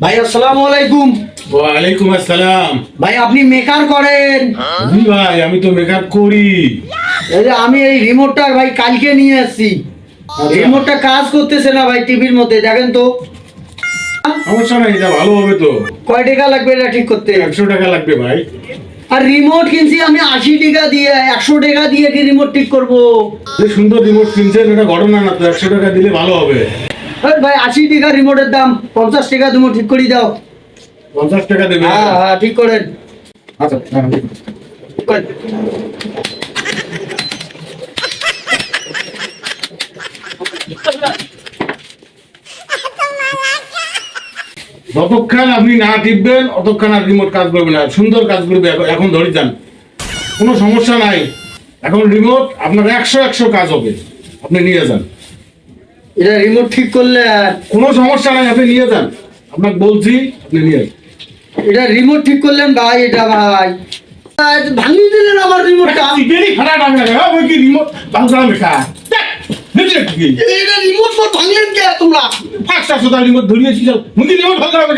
ভাই আসসালামু আলাইকুম। ওয়ালাইকুম আসসালাম। ভাই আপনি মেকার করেন? জি ভাই, আমি তো মেকআপ করি। এই যে আমি এই রিমোটটা ভাই কালকে নিয়ে আসছি। রিমোটটা কাজ করতেছে না ভাই, টিভির মধ্যে দেখেন তো। সমস্যা নাই, এটা ভালো হবে তো। কয় টাকা লাগবে এটা ঠিক করতে? 100 টাকা লাগবে ভাই। আর রিমোট কিনছি আমি 80 টাকা দিয়ে, 100 টাকা দিয়ে কি রিমোট ঠিক করবো? যে সুন্দর রিমোট কিনছেন, এটা ঘটনা না তো, 100 টাকা দিলে ভালো হবে। এই ভাই 80 টাকা রিমোটের দাম, 50 টাকা তুমি ঠিক করে দাও। 50 টাকা দেবে? হ্যাঁ হ্যাঁ ঠিক করেন। আচ্ছা করেন। যতক্ষণ আপনি না টিপবেন অতক্ষণ আর রিমোট কাজ করবে না। সুন্দর কাজ করবে। এখন ধরে যান, কোনো সমস্যা নাই। এখন রিমোট আপনার 100 কাজ হবে। আপনি নিয়ে যান, এটা রিমোট ঠিক করলে আর কোনো সমস্যা নাই। আপনি নিয়ে যান, আপনাকে বলছি, আপনি নিয়ে যান। এটা রিমোট ঠিক করলেন ভাই, এটা ভাই ভাঙিয়ে দিলেন আমার রিমোটটা। বেরি খারাপ আমি না, ওই কি রিমোট বাংলা লেখা দেখলে কি এটা রিমোট মোট ভাঙলেন কে তোমরা? 500 রিমোট ধরিয়েছি, মুখে রিমোট ভালো হবে।